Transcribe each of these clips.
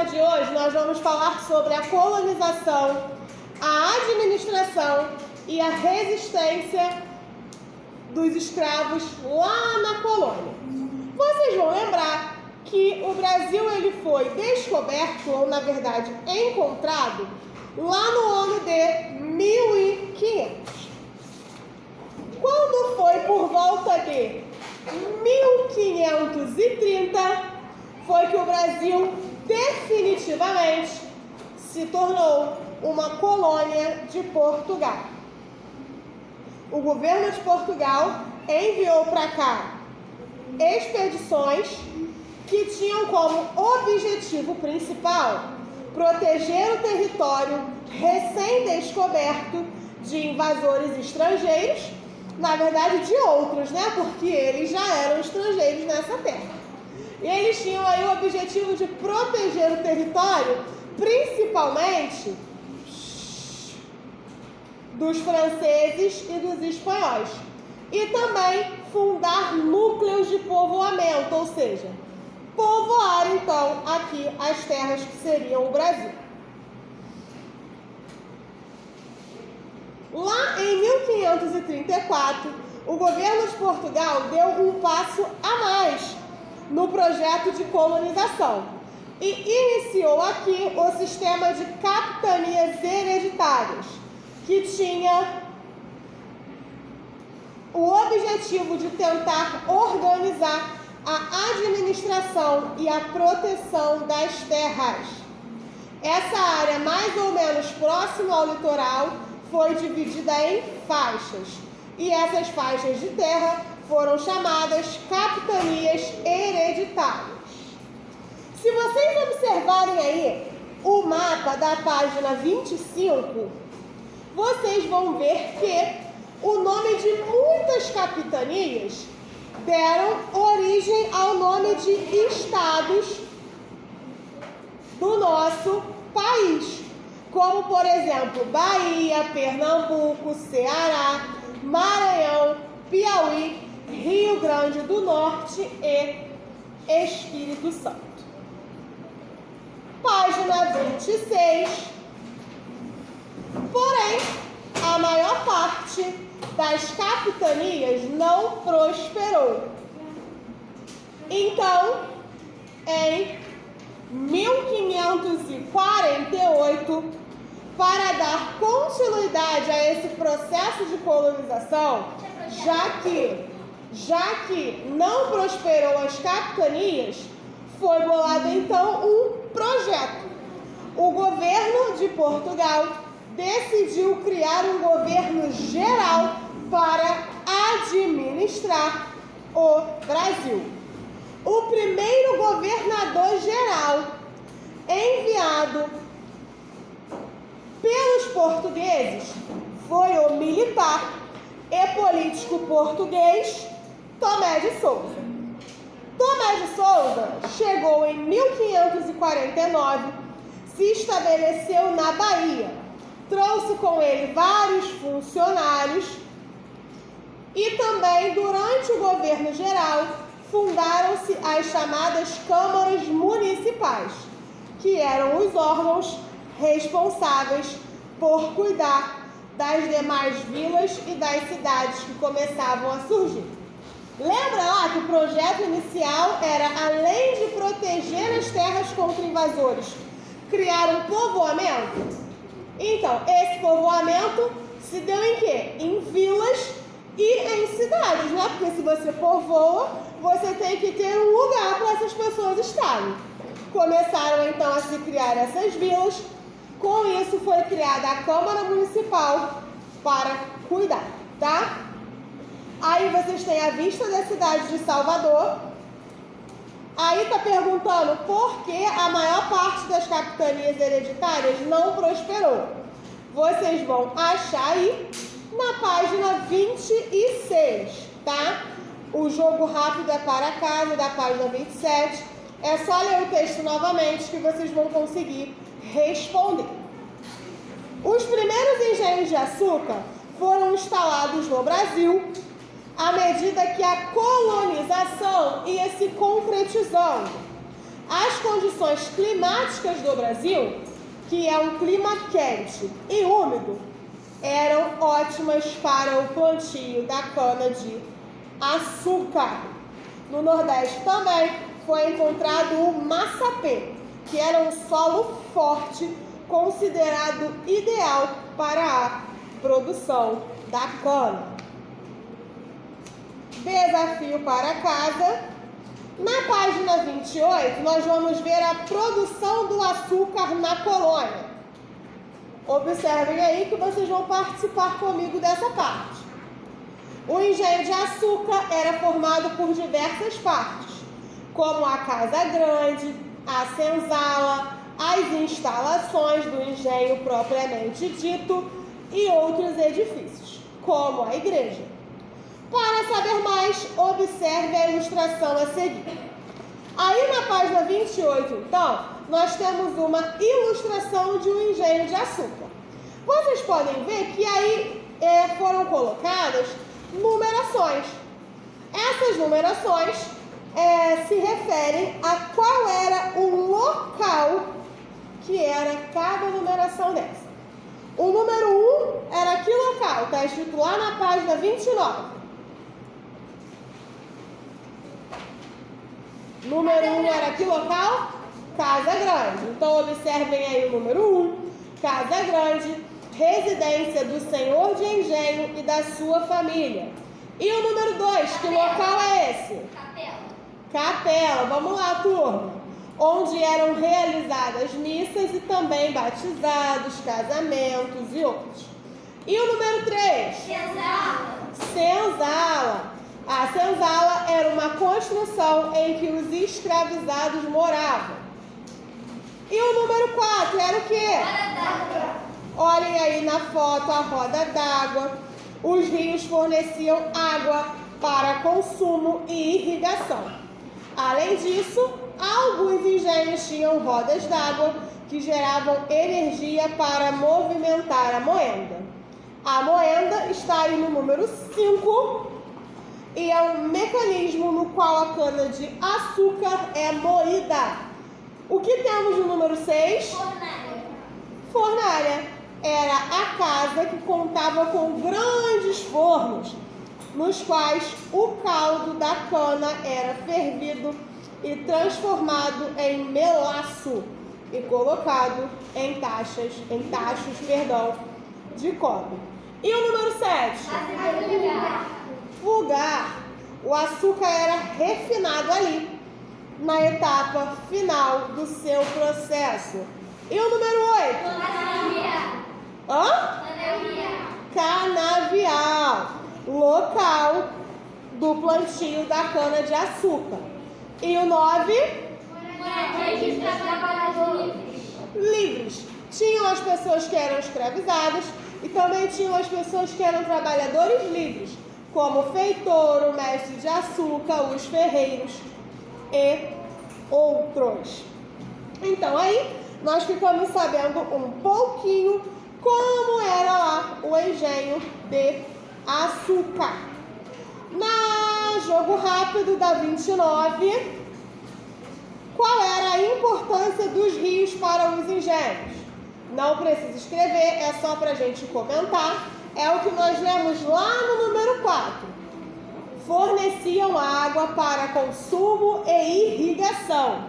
de hoje nós vamos falar sobre a colonização, a administração e a resistência dos escravos lá na colônia. Vocês vão lembrar que o Brasil ele foi descoberto, ou na verdade encontrado, lá no ano de 1500. Quando foi por volta de 1530, foi que o Brasil definitivamente se tornou uma colônia de Portugal. O governo de Portugal enviou para cá expedições que tinham como objetivo principal proteger o território recém-descoberto de invasores estrangeiros, na verdade de outros, né? Porque eles já eram estrangeiros nessa terra. E eles tinham aí o objetivo de proteger o território, principalmente dos franceses e dos espanhóis. E também fundar núcleos de povoamento, ou seja, povoar então aqui as terras que seriam o Brasil. Lá em 1534, o governo de Portugal deu um passo a mais no projeto de colonização e iniciou aqui o sistema de capitanias hereditárias, que tinha o objetivo de tentar organizar a administração e a proteção das terras. Essa área mais ou menos próxima ao litoral foi dividida em faixas, e essas faixas de terra foram chamadas capitanias hereditárias. Se vocês observarem aí o mapa da página 25, vocês vão ver que o nome de muitas capitanias deram origem ao nome de estados do nosso país, como por exemplo Bahia, Pernambuco, Ceará, Maranhão, Piauí, Rio Grande do Norte e Espírito Santo. Página 26. Porém, a maior parte das capitanias não prosperou. Então, em 1548, para dar continuidade a esse processo de colonização, já que não prosperou as capitanias, foi bolado então um projeto. O governo de Portugal decidiu criar um governo geral para administrar o Brasil. O primeiro governador geral enviado pelos portugueses foi o militar e político português Tomé de Sousa. Tomé de Sousa chegou em 1549, se estabeleceu na Bahia, trouxe com ele vários funcionários e também, durante o governo geral, fundaram-se as chamadas câmaras municipais, que eram os órgãos responsáveis por cuidar das demais vilas e das cidades que começavam a surgir. Lembra lá que o projeto inicial era, além de proteger as terras contra invasores, criar um povoamento? Então, esse povoamento se deu em quê? Em vilas e em cidades, né? Porque se você povoa, você tem que ter um lugar para essas pessoas estarem. Começaram então a se criar essas vilas. Com isso foi criada a Câmara Municipal para cuidar, tá? Aí vocês têm a vista da cidade de Salvador. Aí tá perguntando por que a maior parte das capitanias hereditárias não prosperou. Vocês vão achar aí na página 26, tá? O jogo rápido é para casa, da página 27. É só ler o texto novamente que vocês vão conseguir responder. Os primeiros engenhos de açúcar foram instalados no Brasil à medida que a colonização ia se concretizando. As condições climáticas do Brasil, que é um clima quente e úmido, eram ótimas para o plantio da cana-de-açúcar. No Nordeste também foi encontrado o massapê, que era um solo forte, considerado ideal para a produção da cana. Desafio para casa. Na página 28, nós vamos ver a produção do açúcar na colônia. Observem aí que vocês vão participar comigo dessa parte. O engenho de açúcar era formado por diversas partes, como a casa grande, a senzala, as instalações do engenho propriamente dito e outros edifícios, como a igreja. Para saber mais, observe a ilustração a seguir. Aí na página 28, então, nós temos uma ilustração de um engenho de açúcar. Vocês podem ver que aí foram colocadas numerações. Essas numerações se referem a qual era o local que era cada numeração dessa. O número 1 era que local? Está escrito lá na página 29. Número 1 era que local? Casa grande. Então, observem aí o número 1. Casa grande, residência do senhor de engenho e da sua família. E o número 2, que local é esse? Capela. Vamos lá, turma. Onde eram realizadas missas e também batizados, casamentos e outros. E o número 3? Senzala. A senzala era uma construção em que os escravizados moravam. E o número 4 era o quê? Olhem aí na foto a roda d'água. Os rios forneciam água para consumo e irrigação. Além disso, alguns engenhos tinham rodas d'água que geravam energia para movimentar a moenda. A moenda está aí no número 5 e é um mecanismo no qual a cana-de-açúcar é moída. O que temos no número 6? Fornalha. Era a casa que contava com grandes fornos, nos quais o caldo da cana era fervido e transformado em melaço e colocado em tachos de cobre. E o número 7? Vulgar. O açúcar era refinado ali, na etapa final do seu processo. E o número 8? Canavial. Local do plantio da cana-de-açúcar. E o 9? Livres. Tinham as pessoas que eram escravizadas e também tinham as pessoas que eram trabalhadores livres, como o feitor, o mestre de açúcar, os ferreiros e outros. Então aí nós ficamos sabendo um pouquinho como era lá o engenho de açúcar. Na jogo rápido da 29, qual era a importância dos rios para os engenhos? Não precisa escrever, é só para a gente comentar. É o que nós lemos lá no número 4. Forneciam água para consumo e irrigação.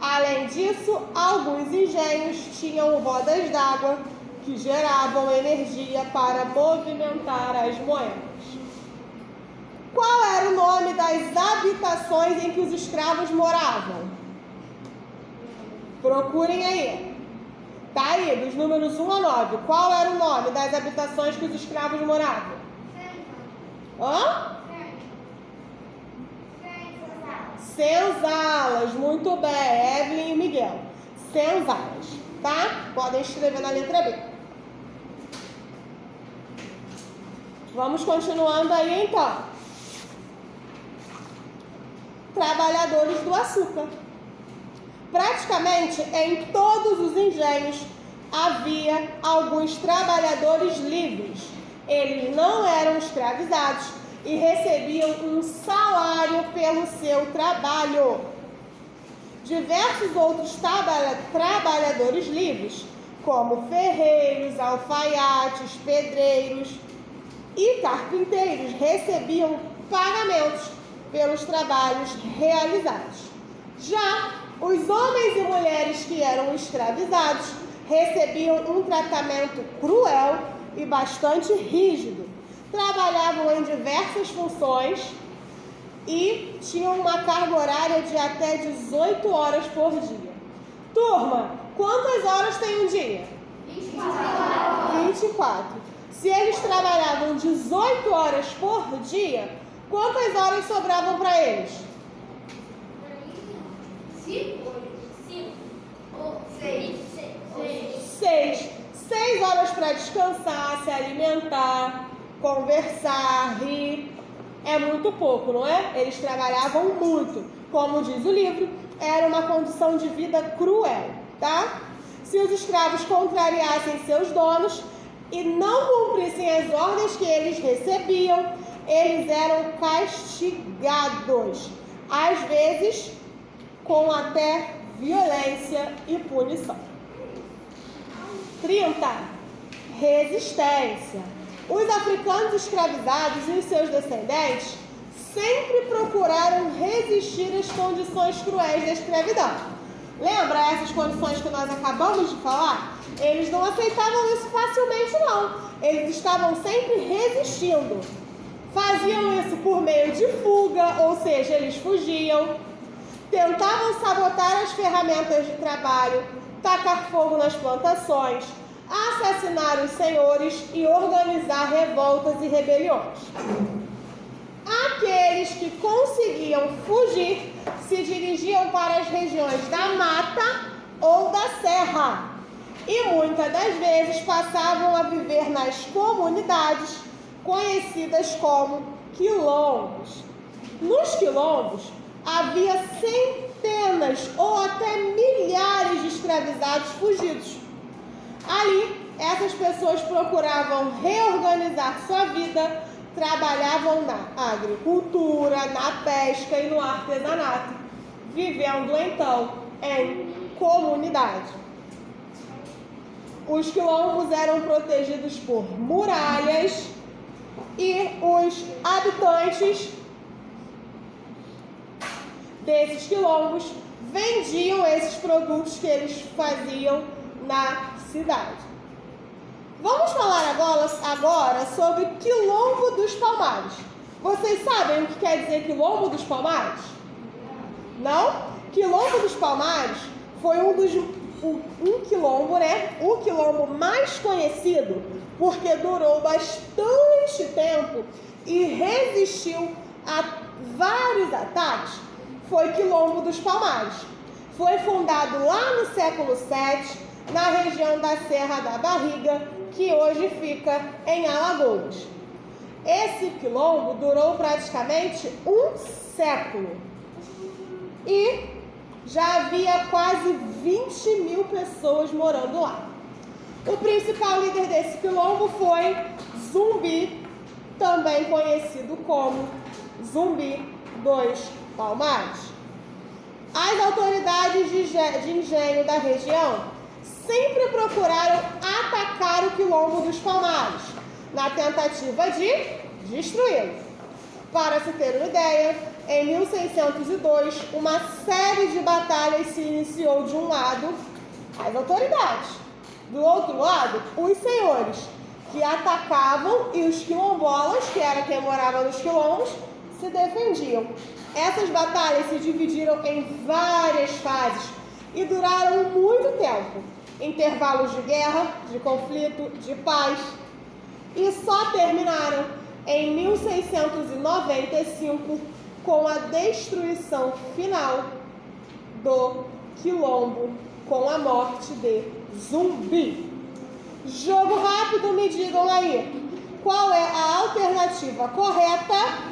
Além disso, alguns engenhos tinham rodas d'água que geravam energia para movimentar as moedas. Qual era o nome das habitações em que os escravos moravam? Procurem aí. Tá aí, dos números 1 a 9. Qual era o nome das habitações que os escravos moravam? Senzalas. Muito bem, Evelyn e Miguel. Senzalas, tá? Podem escrever na letra B. Vamos continuando aí, então. Trabalhadores do açúcar. Praticamente em todos os engenhos havia alguns trabalhadores livres. Eles não eram escravizados e recebiam um salário pelo seu trabalho. Diversos outros trabalhadores livres, como ferreiros, alfaiates, pedreiros e carpinteiros, recebiam pagamentos pelos trabalhos realizados. Já os homens e mulheres que eram escravizados recebiam um tratamento cruel e bastante rígido. Trabalhavam em diversas funções e tinham uma carga horária de até 18 horas por dia. Turma, quantas horas tem um dia? 24. Se eles trabalhavam 18 horas por dia, quantas horas sobravam para eles? 6 horas para descansar, se alimentar, conversar, rir. É muito pouco, não é? Eles trabalhavam muito. Como diz o livro, era uma condição de vida cruel, tá? Se os escravos contrariassem seus donos e não cumprissem as ordens que eles recebiam, eles eram castigados, às vezes com até violência e punição. 30. Resistência. Os africanos escravizados e os seus descendentes sempre procuraram resistir às condições cruéis da escravidão. Lembra essas condições que nós acabamos de falar? Eles não aceitavam isso facilmente, não. Eles estavam sempre resistindo. Faziam isso por meio de fuga, ou seja, eles fugiam. Tentavam sabotar as ferramentas de trabalho, tacar fogo nas plantações, assassinar os senhores e organizar revoltas e rebeliões. Aqueles que conseguiam fugir se dirigiam para as regiões da mata ou da serra e muitas das vezes passavam a viver nas comunidades conhecidas como quilombos. Nos quilombos havia centenas ou até milhares de escravizados fugidos. Ali, essas pessoas procuravam reorganizar sua vida, trabalhavam na agricultura, na pesca e no artesanato, vivendo então em comunidade. Os quilombos eram protegidos por muralhas e os habitantes desses quilombos vendiam esses produtos que eles faziam na cidade. Vamos falar agora sobre Quilombo dos Palmares. Vocês sabem o que quer dizer Quilombo dos Palmares? Não? Quilombo dos Palmares foi um quilombo, né? O quilombo mais conhecido porque durou bastante tempo e resistiu a vários ataques. Foi Quilombo dos Palmares. Foi fundado lá no século VII, na região da Serra da Barriga, que hoje fica em Alagoas. Esse quilombo durou praticamente um século e já havia quase 20 mil pessoas morando lá. O principal líder desse quilombo foi Zumbi, também conhecido como Zumbi dos Palmares. As autoridades de engenho da região sempre procuraram atacar o Quilombo dos Palmares, na tentativa de destruí-lo. Para se ter uma ideia, em 1602, uma série de batalhas se iniciou de um lado, as autoridades. Do outro lado, os senhores, que atacavam, e os quilombolas, que era quem morava nos quilombos, se defendiam. Essas batalhas se dividiram em várias fases e duraram muito tempo. Intervalos de guerra, de conflito, de paz, e só terminaram em 1695 com a destruição final do quilombo, com a morte de Zumbi. Jogo rápido, me digam aí, qual é a alternativa correta?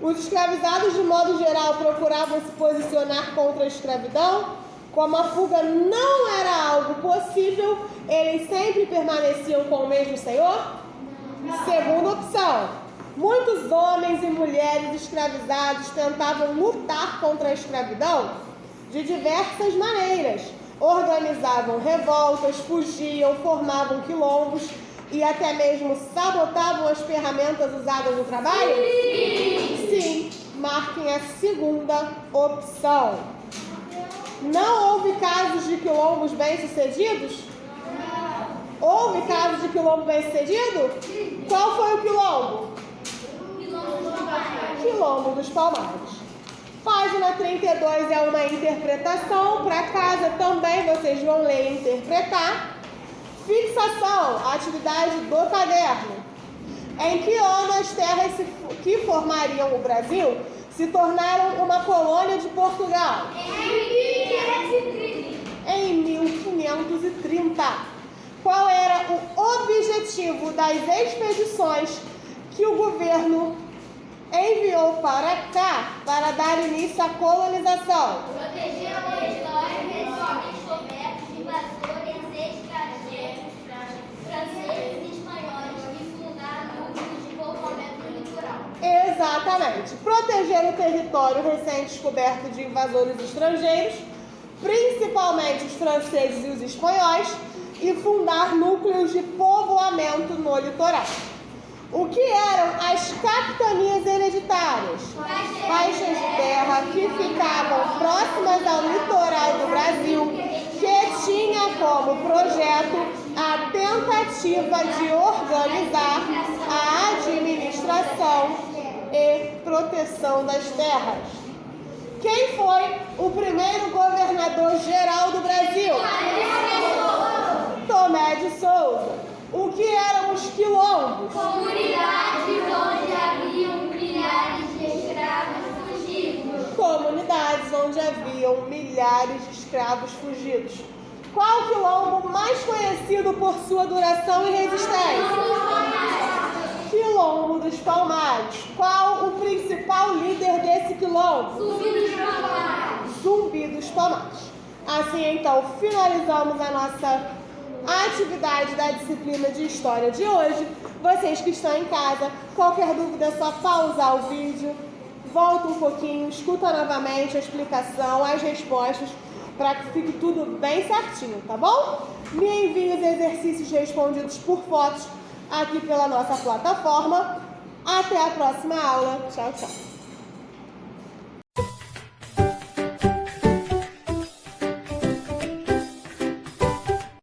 Os escravizados, de modo geral, procuravam se posicionar contra a escravidão. Como a fuga não era algo possível, eles sempre permaneciam com o mesmo senhor? Segunda opção. Muitos homens e mulheres escravizados tentavam lutar contra a escravidão. de diversas maneiras. Organizavam revoltas, fugiam, formavam quilombos e até mesmo sabotavam as ferramentas usadas no trabalho? Sim, marquem a segunda opção. Não houve casos de quilombos bem-sucedidos? Houve casos de quilombo bem-sucedido? Qual foi o quilombo? Quilombo dos Palmares. Página 32 é uma interpretação. Para casa também vocês vão ler e interpretar. Fixação, atividade do caderno. Em que ano as terras que formariam o Brasil se tornaram uma colônia de Portugal? Em 1530. Qual era o objetivo das expedições que o governo enviou para cá para dar início à colonização? Proteger o território descoberto de invasores estrangeiros, franceses e espanhóis e fundar núcleos de povoamento no litoral. Exatamente. Proteger o território recém-descoberto de invasores estrangeiros, principalmente os franceses e os espanhóis, e fundar núcleos de povoamento no litoral. O que eram as capitanias hereditárias? Faixas de terra que ficavam próximas ao litoral do Brasil, que tinha como projeto a tentativa de organizar a administração e proteção das terras. Quem foi o primeiro governador geral do Brasil? Tomé de Souza. O que eram os quilombos? Comunidades onde haviam milhares de escravos fugidos. Comunidades onde haviam milhares de escravos fugidos. Qual o quilombo mais conhecido por sua duração e resistência? Quilombo dos Palmares. Qual o principal líder desse quilombo? Zumbi dos Palmares. Zumbi dos Palmares. Assim, então, finalizamos a nossa atividade da disciplina de História de hoje. Vocês que estão em casa, qualquer dúvida é só pausar o vídeo, volta um pouquinho, escuta novamente a explicação, as respostas, para que fique tudo bem certinho, tá bom? Me envie os exercícios respondidos por fotos aqui pela nossa plataforma. Até a próxima aula. Tchau, tchau.